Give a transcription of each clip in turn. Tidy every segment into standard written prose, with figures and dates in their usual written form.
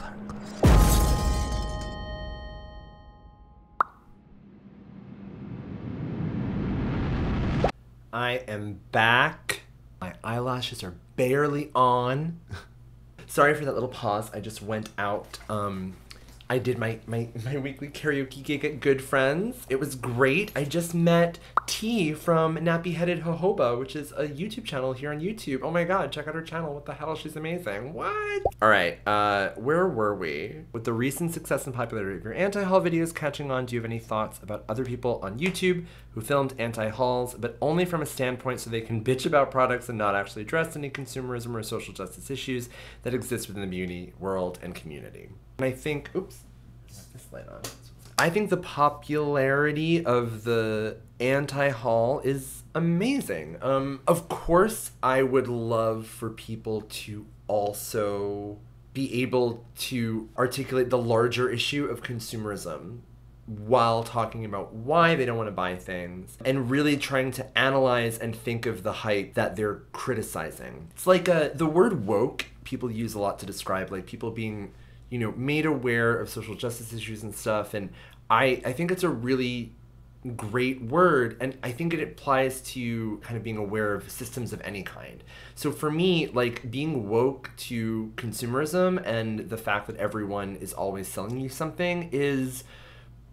Clark. I am back. My eyelashes are barely on. Sorry for that little pause. I just went out. I did my weekly karaoke gig at Good Friends. It was great. I just met T from Nappy Headed Jojoba, which is a YouTube channel here on YouTube. Oh my god, check out her channel. What the hell? She's amazing. What? Alright, where were we? With the recent success and popularity of your anti-haul videos catching on, do you have any thoughts about other people on YouTube who filmed anti-hauls, but only from a standpoint so they can bitch about products and not actually address any consumerism or social justice issues that exist within the beauty world and community? And I think, oops, this light on. I think the popularity of the anti-haul is amazing. Of course, I would love for people to also be able to articulate the larger issue of consumerism while talking about why they don't want to buy things and really trying to analyze and think of the hype that they're criticizing. It's like the word woke people use a lot to describe like people being, you know, made aware of social justice issues and stuff. And I think it's a really great word. And I think it applies to kind of being aware of systems of any kind. So for me, like being woke to consumerism and the fact that everyone is always selling you something is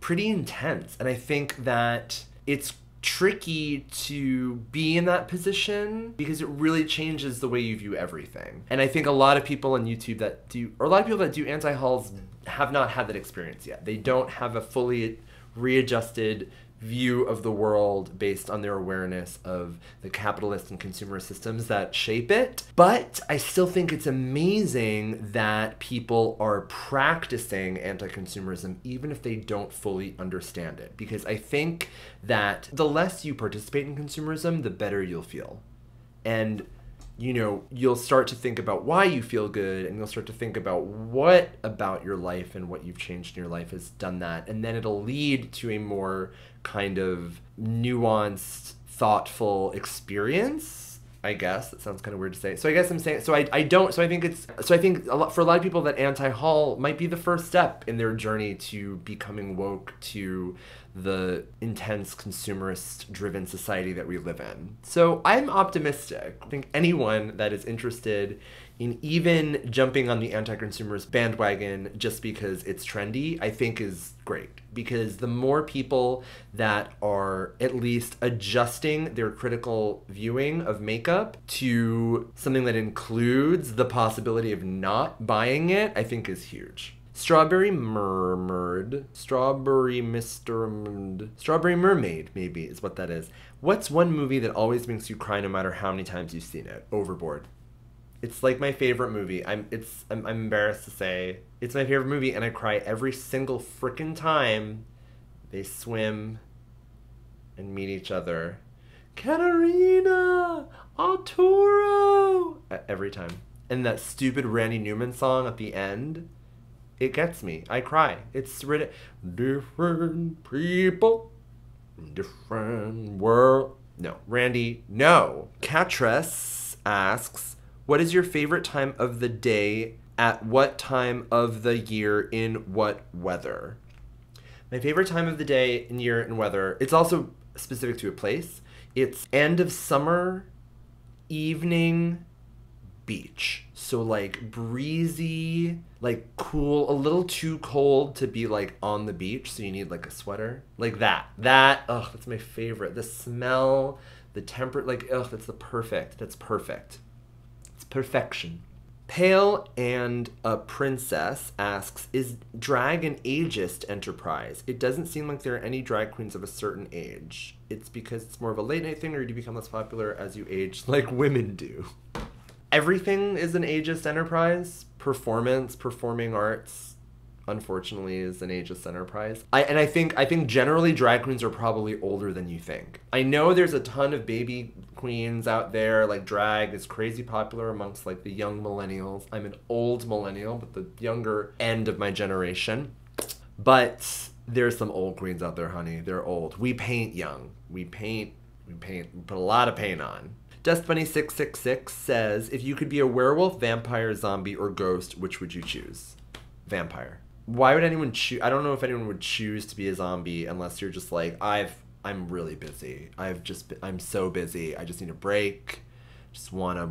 pretty intense. And I think that it's tricky to be in that position because it really changes the way you view everything. And I think a lot of people on YouTube that do, or a lot of people that do anti-hauls have not had that experience yet. They don't have a fully readjusted view of the world based on their awareness of the capitalist and consumer systems that shape it. But I still think it's amazing that people are practicing anti-consumerism even if they don't fully understand it. Because I think that the less you participate in consumerism, the better you'll feel. And you know, you'll start to think about why you feel good, and you'll start to think about what about your life and what you've changed in your life has done that. And then it'll lead to a more kind of nuanced, thoughtful experience. I guess that sounds kind of weird to say. So I guess I'm saying, so I think a lot, for a lot of people that anti-haul might be the first step in their journey to becoming woke to the intense consumerist driven society that we live in. So I'm optimistic. I think anyone that is interested in even jumping on the anti-consumerist bandwagon just because it's trendy, I think is great. Because the more people that are at least adjusting their critical viewing of makeup to something that includes the possibility of not buying it, I think is huge. Strawberry Mermaid, maybe is what that is. What's one movie that always makes you cry no matter how many times you've seen it? Overboard. It's like my favorite movie. I'm embarrassed to say it's my favorite movie, and I cry every single frickin' time they swim and meet each other. Katerina, Arturo, every time. And that stupid Randy Newman song at the end. It gets me. I cry. It's written, different people, different world. No, Randy, no. Catress asks, what is your favorite time of the day at what time of the year in what weather? My favorite time of the day in year and weather, it's also specific to a place. It's end of summer, evening, beach. So like breezy, like cool, a little too cold to be like on the beach, so you need like a sweater. Like that, oh, that's my favorite. The smell, the temperate, like, oh, that's perfect. It's perfection. Pale and a Princess asks, is drag an ageist enterprise? It doesn't seem like there are any drag queens of a certain age. It's because it's more of a late night thing, or do you become less popular as you age like women do? Everything is an ageist enterprise. Performing arts, unfortunately, is an ageist enterprise. I think generally drag queens are probably older than you think. I know there's a ton of baby queens out there. Like drag is crazy popular amongst like the young millennials. I'm an old millennial, but the younger end of my generation. But there's some old queens out there, honey. They're old. We paint young. We put a lot of paint on. DustBunny666 says, if you could be a werewolf, vampire, zombie, or ghost, which would you choose? vampire. Why would anyone choose? I don't know if anyone would choose to be a zombie unless you're just like, I'm really busy. I'm so busy. I just need a break. Just want to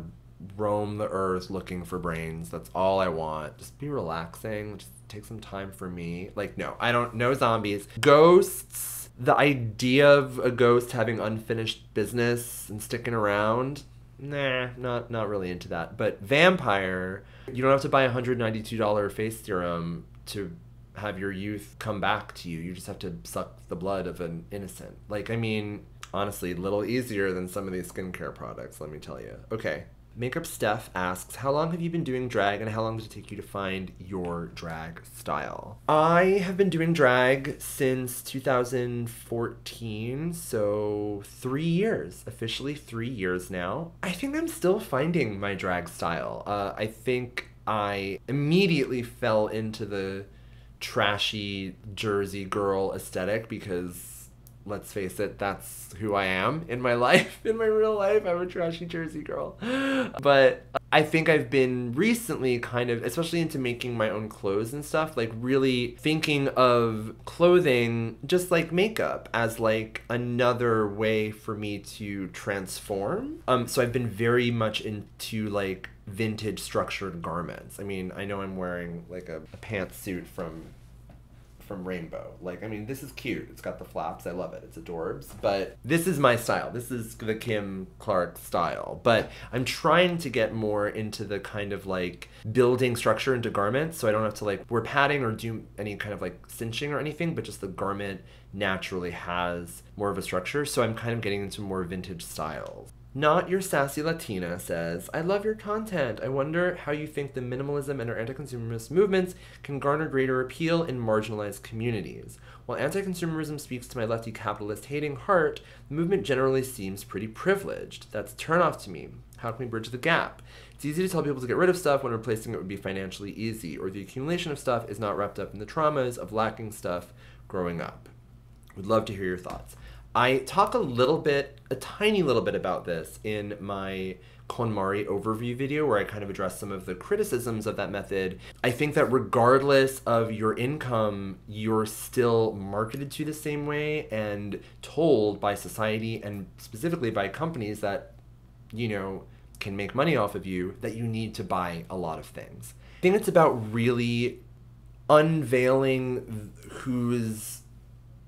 roam the earth looking for brains. That's all I want. Just be relaxing. Just take some time for me. Like, no zombies. Ghosts, the idea of a ghost having unfinished business and sticking around, nah, not really into that. But vampire, you don't have to buy a $192 face serum to have your youth come back to you. You just have to suck the blood of an innocent. Like, I mean, honestly, a little easier than some of these skincare products, let me tell you. Okay. Makeup Steph asks, how long have you been doing drag and how long did it take you to find your drag style? I have been doing drag since 2014, so 3 years, officially 3 years now. I think I'm still finding my drag style. I think I immediately fell into the trashy Jersey girl aesthetic because, let's face it, that's who I am in my life. In my real life, I'm a trashy Jersey girl. But I think I've been recently kind of, especially into making my own clothes and stuff, like really thinking of clothing just like makeup as like another way for me to transform. So I've been very much into like vintage structured garments. I mean, I know I'm wearing like a pantsuit from Rainbow. Like, I mean, this is cute. It's got the flaps. I love it. It's adorbs. But this is my style. This is the Kim Clark style. But I'm trying to get more into the kind of like building structure into garments so I don't have to like wear padding or do any kind of like cinching or anything, but just the garment naturally has more of a structure. So I'm kind of getting into more vintage styles. Not Your Sassy Latina says, I love your content. I wonder how you think the minimalism and our anti-consumerist movements can garner greater appeal in marginalized communities. While anti-consumerism speaks to my lefty capitalist hating heart, the movement generally seems pretty privileged. That's a turnoff to me. How can we bridge the gap? It's easy to tell people to get rid of stuff when replacing it would be financially easy, or the accumulation of stuff is not wrapped up in the traumas of lacking stuff growing up. Would love to hear your thoughts. I talk a tiny little bit about this in my KonMari overview video where I kind of address some of the criticisms of that method. I think that regardless of your income, you're still marketed to the same way and told by society and specifically by companies that, you know, can make money off of you that you need to buy a lot of things. I think it's about really unveiling who's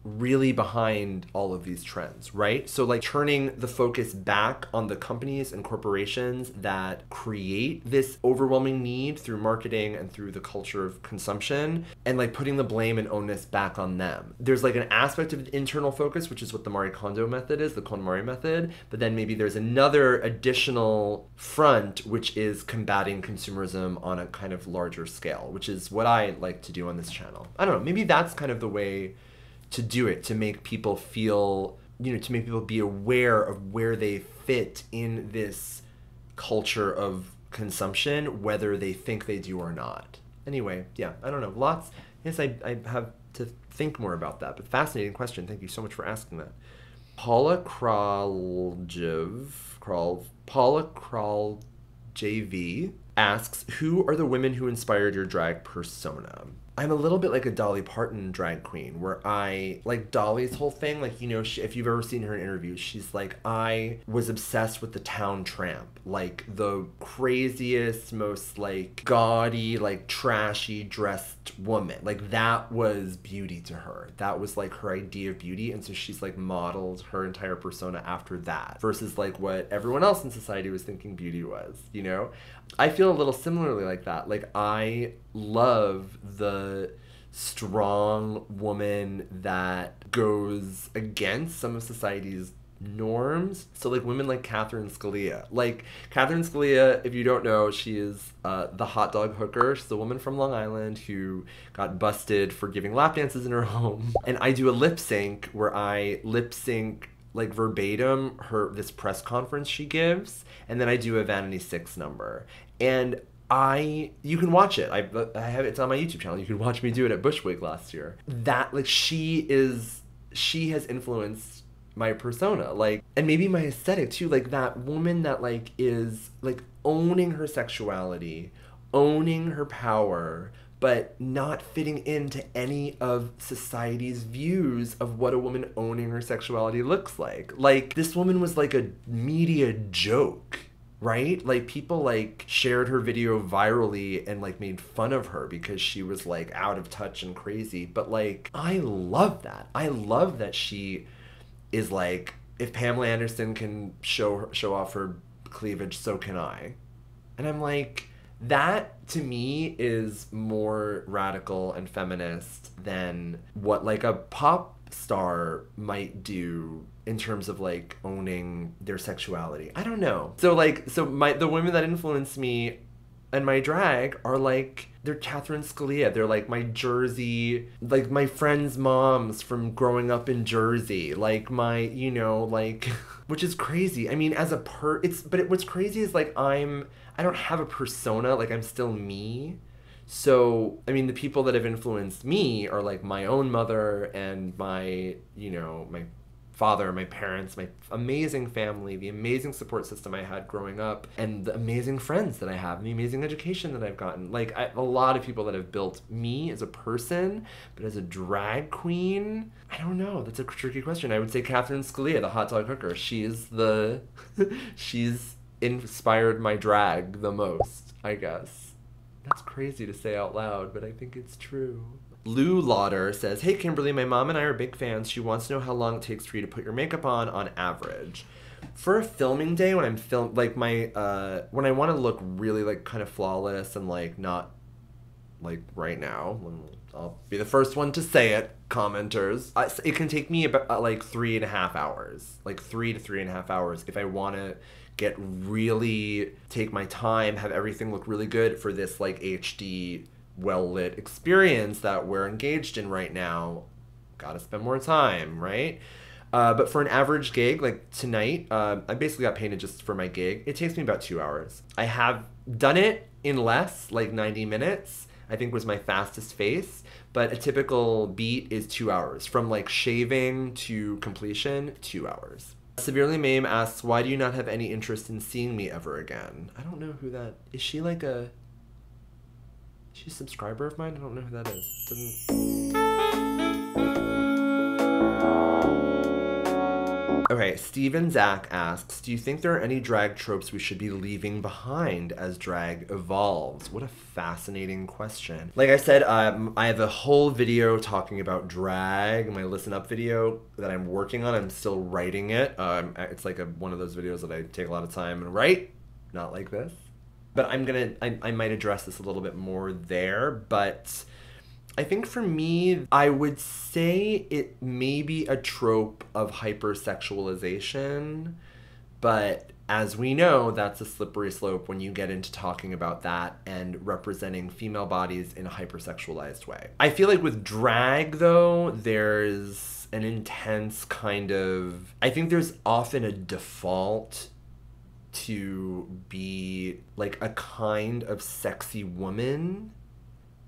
really behind all of these trends, right? So like turning the focus back on the companies and corporations that create this overwhelming need through marketing and through the culture of consumption and like putting the blame and onus back on them. There's like an aspect of internal focus, which is what the Marie Kondo method is, the KonMari method, but then maybe there's another additional front, which is combating consumerism on a kind of larger scale, which is what I like to do on this channel. I don't know, maybe that's kind of the way to do it, to make people feel, you know, to make people be aware of where they fit in this culture of consumption, whether they think they do or not. Anyway, yeah, I don't know. Lots. Yes, I have to think more about that, but fascinating question. Thank you so much for asking that. Paula Krall JV asks, who are the women who inspired your drag persona? I'm a little bit like a Dolly Parton drag queen, where I, like Dolly's whole thing, like, you know, if you've ever seen her in interviews, she's like, I was obsessed with the town tramp, like the craziest, most like gaudy, like trashy dressed woman. Like that was beauty to her. That was like her idea of beauty. And so she's like modeled her entire persona after that versus like what everyone else in society was thinking beauty was, you know? I feel a little similarly like that. Like I love the strong woman that goes against some of society's norms. So like women like Catherine Scalia. Like Catherine Scalia, if you don't know, she is the hot dog hooker. She's a woman from Long Island who got busted for giving lap dances in her home. And I do a lip sync where I lip sync like verbatim this press conference she gives, and then I do a Vanity 6 number. And you can watch it. I have it's on my YouTube channel. You can watch me do it at Bushwick last year. That like she has influenced my persona, like, and maybe my aesthetic too. Like that woman that like is like owning her sexuality, owning her power, but not fitting into any of society's views of what a woman owning her sexuality looks like. Like, this woman was like a media joke, right? Like, people like shared her video virally and like made fun of her because she was like out of touch and crazy. But like, I love that. I love that she is like, if Pamela Anderson can show off her cleavage, so can I. And I'm like, that to me is more radical and feminist than what like a pop star might do in terms of like owning their sexuality. I don't know. So like, the women that influence me and my drag are like, they're Catherine Scalia. They're like my Jersey, like my friends' moms from growing up in Jersey. Like my, you know, like, which is crazy. I mean, as a what's crazy is like, I don't have a persona, like I'm still me. So, I mean, the people that have influenced me are like my own mother and my, you know, my father, my parents, my amazing family, the amazing support system I had growing up, and the amazing friends that I have, and the amazing education that I've gotten. Like, a lot of people that have built me as a person, but as a drag queen, I don't know. That's a tricky question. I would say Catherine Scalia, the hot dog cooker. She's inspired my drag the most, I guess. That's crazy to say out loud, but I think it's true. Lou Lauder says, "Hey Kimberly, my mom and I are big fans. She wants to know how long it takes for you to put your makeup on average." For a filming day, when I'm like when I want to look really like kind of flawless and like not like right now, I'll be the first one to say it, commenters. It can take me about like 3.5 hours, like 3 to 3.5 hours if I want to take my time, have everything look really good for this like HD well-lit experience that we're engaged in right now. Gotta spend more time, right? But for an average gig, like tonight, I basically got painted just for my gig. It takes me about 2 hours. I have done it in less, like 90 minutes, I think was my fastest face, but a typical beat is 2 hours. From like shaving to completion, 2 hours. Severely Mame asks, "Why do you not have any interest in seeing me ever again?" I don't know who that is. She like a She's a subscriber of mine? I don't know who that is. Okay, Steven Zach asks, "Do you think there are any drag tropes we should be leaving behind as drag evolves?" What a fascinating question. Like I said, I have a whole video talking about drag, my Listen Up video that I'm working on. I'm still writing it. It's like one of those videos that I take a lot of time and write. Not like this. But I might address this a little bit more there, but I think for me, I would say it may be a trope of hypersexualization, but as we know, that's a slippery slope when you get into talking about that and representing female bodies in a hypersexualized way. I feel like with drag, though, there's an intense kind of, I think there's often a default to be like a kind of sexy woman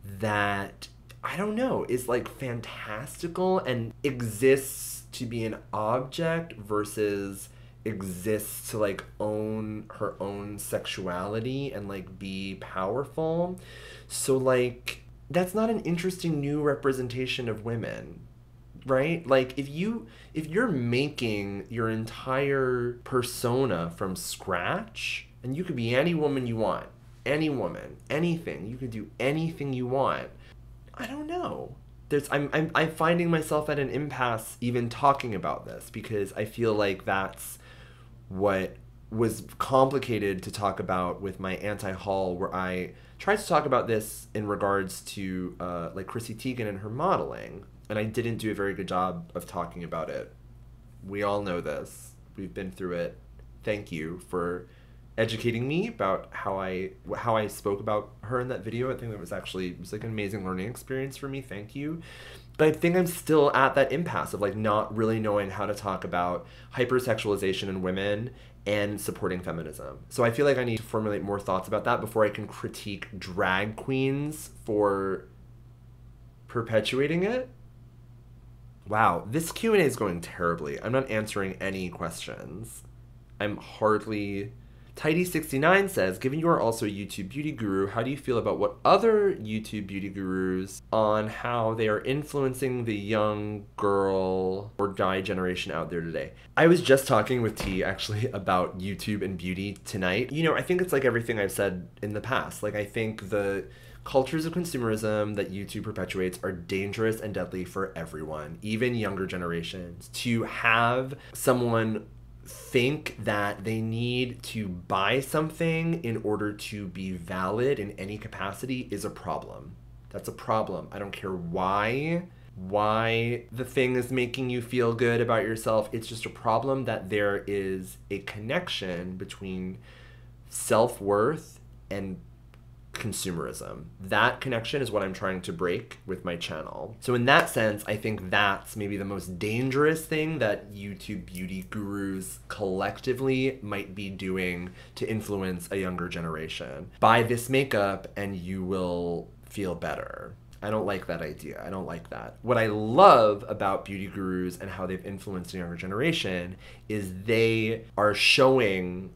that, I don't know, is like fantastical and exists to be an object versus exists to like own her own sexuality and like be powerful. So like, that's not an interesting new representation of women, right? Like if you're making your entire persona from scratch, and you could be any woman you want, any woman, anything, you could do anything you want. I don't know. I'm finding myself at an impasse even talking about this, because I feel like that's what was complicated to talk about with my anti-haul, where I tried to talk about this in regards to like Chrissy Teigen and her modeling. And I didn't do a very good job of talking about it. We all know this. We've been through it. Thank you for educating me about how I spoke about her in that video. I think that was like an amazing learning experience for me. Thank you. But I think I'm still at that impasse of like not really knowing how to talk about hypersexualization in women and supporting feminism. So I feel like I need to formulate more thoughts about that before I can critique drag queens for perpetuating it. Wow, this Q&A is going terribly. I'm not answering any questions. Tidy69 says, given you are also a YouTube beauty guru, how do you feel about what other YouTube beauty gurus on how they are influencing the young girl or guy generation out there today? I was just talking with T actually about YouTube and beauty tonight. You know, I think it's like everything I've said in the past. Like, I think the cultures of consumerism that YouTube perpetuates are dangerous and deadly for everyone, even younger generations. To have someone think that they need to buy something in order to be valid in any capacity is a problem. That's a problem. I don't care why the thing is making you feel good about yourself. It's just a problem that there is a connection between self-worth and consumerism. That connection is what I'm trying to break with my channel. So in that sense, I think that's maybe the most dangerous thing that YouTube beauty gurus collectively might be doing to influence a younger generation. Buy this makeup and you will feel better. I don't like that idea. I don't like that. What I love about beauty gurus and how they've influenced a younger generation is they are showing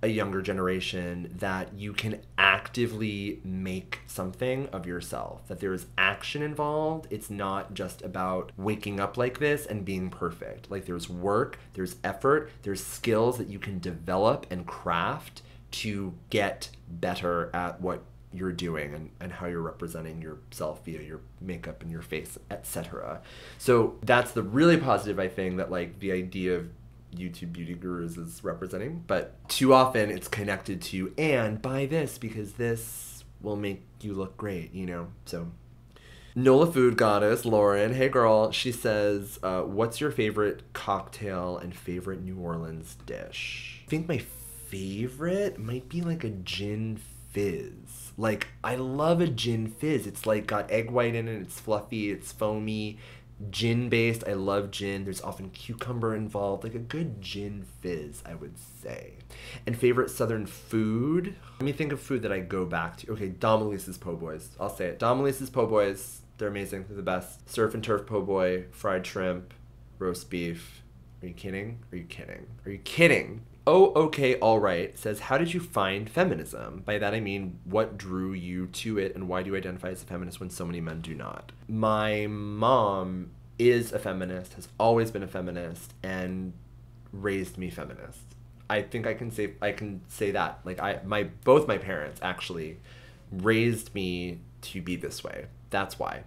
a younger generation that you can actively make something of yourself, that there is action involved. It's not just about waking up like this and being perfect. Like, there's work, there's effort, there's skills that you can develop and craft to get better at what you're doing and how you're representing yourself via your makeup and your face, etc. So that's the really positive, I think, that like the idea of YouTube beauty gurus is representing, but too often it's connected to, and buy this because this will make you look great, you know? So Nola Food Goddess, Lauren, hey girl, she says, what's your favorite cocktail and favorite New Orleans dish? I think my favorite might be like a gin fizz. Like, I love a gin fizz. It's like got egg white in it, it's fluffy, it's foamy, gin based. I love gin. There's often cucumber involved. Like a good gin fizz, I would say. And favorite Southern food? Let me think of food that I go back to. Okay, Domelice's po' boys. I'll say it. Domelice's po' boys. They're amazing. They're the best. Surf and turf po' boy, fried shrimp, roast beef. Are you kidding? Are you kidding? Are you kidding? Oh, okay, all right, says, how did you find feminism? By that I mean, what drew you to it and why do you identify as a feminist when so many men do not? My mom is a feminist, has always been a feminist, and raised me feminist. I think I can say that. Like, both my parents actually raised me to be this way. That's why.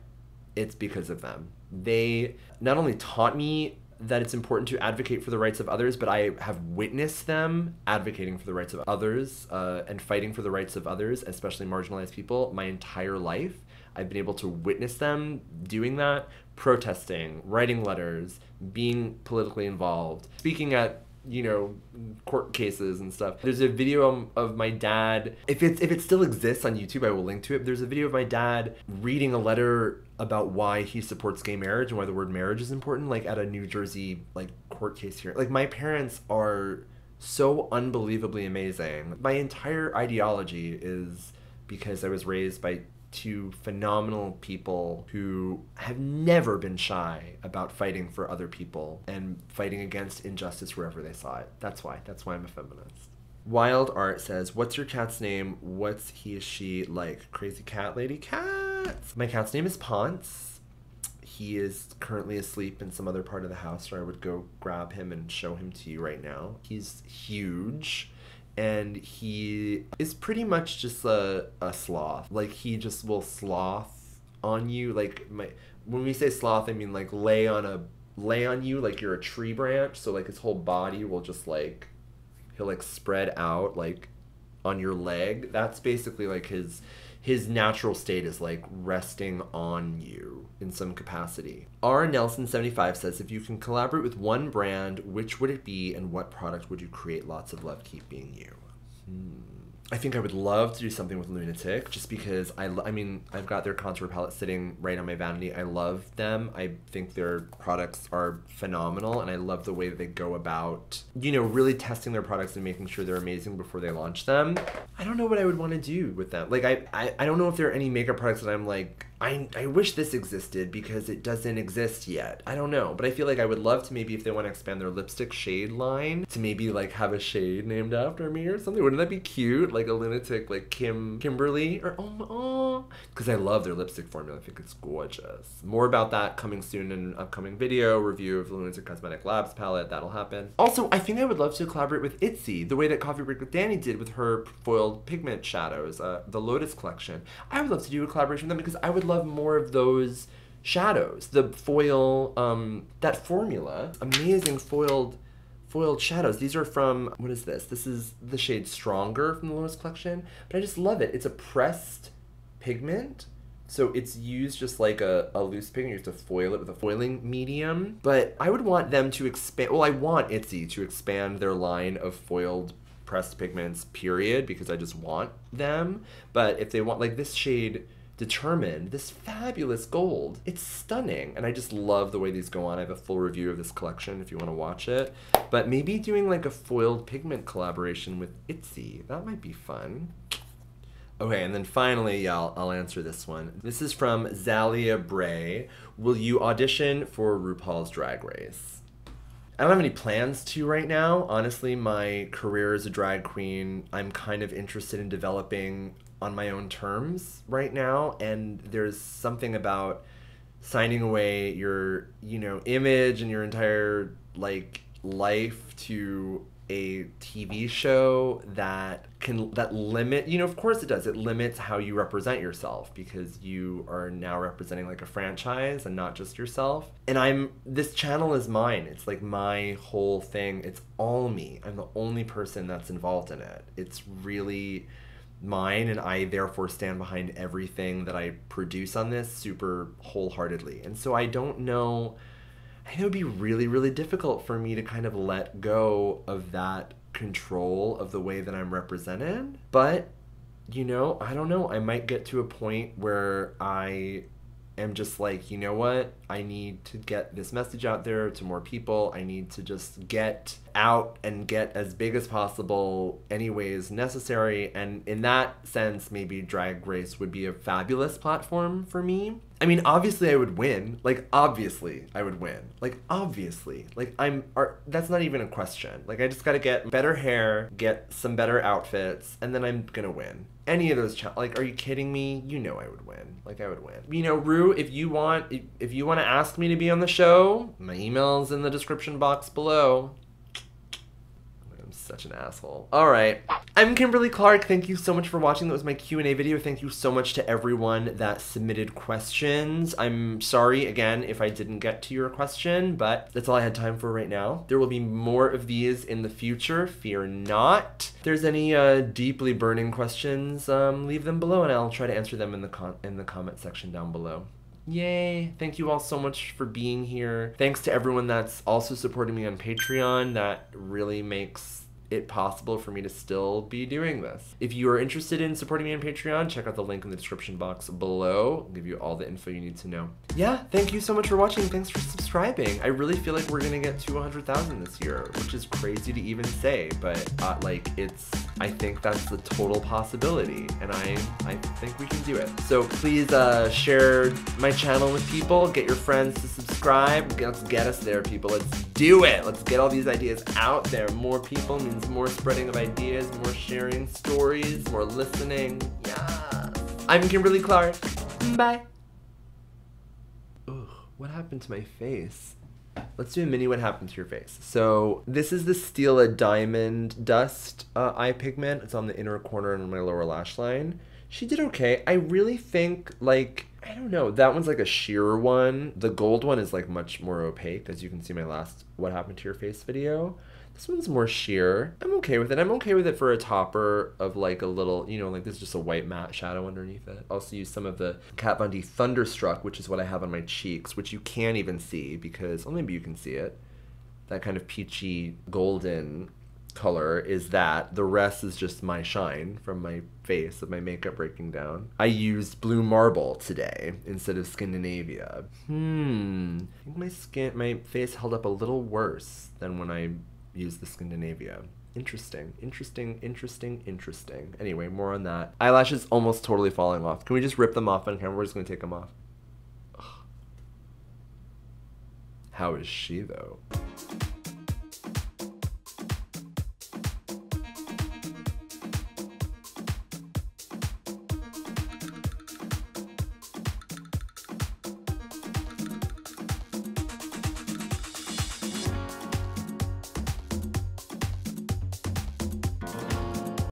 It's because of them. They not only taught me that it's important to advocate for the rights of others, but I have witnessed them advocating for the rights of others and fighting for the rights of others, especially marginalized people, my entire life. I've been able to witness them doing that, protesting, writing letters, being politically involved, speaking at, you know, court cases and stuff. There's a video of my dad, if it still exists on YouTube, I will link to it. There's a video of my dad reading a letter about why he supports gay marriage and why the word marriage is important, like at a New Jersey like court case here. Like, my parents are so unbelievably amazing. My entire ideology is because I was raised by two phenomenal people who have never been shy about fighting for other people and fighting against injustice wherever they saw it. That's why I'm a feminist. Wild Art says, what's your cat's name? What's he or she like? Crazy cat lady cats. My cat's name is Ponce. He is currently asleep in some other part of the house, or I would go grab him and show him to you right now. He's huge. And he is pretty much just a sloth. Like, he just will sloth on you. Like, when we say sloth, I mean like lay on you like you're a tree branch. So like his whole body will just like, he'll like spread out like on your leg. That's basically like his natural state is like resting on you in some capacity. R. Nelson75 says, if you can collaborate with one brand, which would it be and what product would you create? Lots of love, keep being you. I think I would love to do something with Lunatic, just because I mean, I've got their contour palette sitting right on my vanity. I love them. I think their products are phenomenal, and I love the way that they go about, you know, really testing their products and making sure they're amazing before they launch them. I don't know what I would want to do with them. Like, I don't know if there are any makeup products that I'm like, I wish this existed because it doesn't exist yet. I don't know, but I feel like I would love to maybe if they want to expand their lipstick shade line to maybe like have a shade named after me or something. Wouldn't that be cute? Like a lunatic like Kimberly or oh, because I love their lipstick formula. I think it's gorgeous. More about that coming soon in an upcoming video review of the Lunatic Cosmetic Labs palette. That'll happen. Also, I think I would love to collaborate with Itsy the way that Coffee Break with Danny did with her foiled pigment shadows, the Lotus collection. I would love to do a collaboration with them because I would love more of those shadows. The foil, that formula, amazing foiled shadows. These are from, what is this? This is the shade Stronger from the Lotus collection, but I just love it. It's a pressed pigment. So it's used just like a loose pigment. You have to foil it with a foiling medium. But I would want them to expand, well, I want Itsy to expand their line of foiled pressed pigments, period, because I just want them. But if they want, like this shade, Determined, this fabulous gold, it's stunning. And I just love the way these go on. I have a full review of this collection if you want to watch it. But maybe doing like a foiled pigment collaboration with Itsy, that might be fun. Okay, and then finally, yeah, I'll answer this one. This is from Zalia Bray. Will you audition for RuPaul's Drag Race? I don't have any plans to right now. Honestly, my career as a drag queen, I'm kind of interested in developing on my own terms right now. And there's something about signing away your, image and your entire, life to a TV show that limit, of course it does. It limits how you represent yourself because you are now representing like a franchise and not just yourself. And this channel is mine. It's like my whole thing. It's all me. I'm the only person that's involved in it. It's really mine, and I therefore stand behind everything that I produce on this super wholeheartedly. And so I don't know, I think it would be really, really difficult for me to kind of let go of that control of the way that I'm represented. But, I don't know. I might get to a point where I am just like, you know what? I need to get this message out there to more people. I need to just get out and get as big as possible any ways necessary. And in that sense, maybe Drag Race would be a fabulous platform for me. I mean, obviously I would win. Obviously I would win. Obviously. That's not even a question. I just gotta get better hair, get some better outfits, and then I'm gonna win. Any of those are you kidding me? I would win. I would win. Rue, if you want to ask me to be on the show, my email's in the description box below. Such an asshole. All right. I'm Kimberly Clark. Thank you so much for watching. That was my Q&A video. Thank you so much to everyone that submitted questions. I'm sorry again if I didn't get to your question, but that's all I had time for right now. There will be more of these in the future. Fear not. If there's any deeply burning questions, leave them below and I'll try to answer them in the comment section down below. Yay! Thank you all so much for being here. Thanks to everyone that's also supporting me on Patreon. That really makes it possible for me to still be doing this. If you are interested in supporting me on Patreon, check out the link in the description box below. I'll give you all the info you need to know. Yeah, thank you so much for watching. Thanks for subscribing. I really feel like we're gonna get to 100,000 this year, which is crazy to even say, but I think that's the total possibility, and I think we can do it. So please share my channel with people, get your friends to subscribe. Let's get us there, people. Let's do it. Let's get all these ideas out there. More people means more spreading of ideas, more sharing stories, more listening. Yeah. I'm Kimberly Clark. Bye. Ugh, what happened to my face? Let's do a mini what happened to your face. So this is the Stila Diamond Dust eye pigment. It's on the inner corner and on my lower lash line. She did okay. I really think, I don't know, that one's a sheer one. The gold one is much more opaque, as you can see in my last what happened to your face video. This one's more sheer. I'm okay with it. I'm okay with it for a topper of a little, this is just a white matte shadow underneath it. I also use some of the Kat Von D Thunderstruck, which is what I have on my cheeks, which you can't even see because, well, maybe you can see it. That kind of peachy golden color is that. The rest is just my shine from my face of my makeup breaking down. I used Blue Marble today instead of Scandinavia. I think my face held up a little worse than when I used the Scandinavia. Interesting, interesting, interesting, interesting. Anyway, more on that. Eyelashes almost totally falling off. Can we just rip them off on camera? We're just gonna take them off. Ugh. How is she though?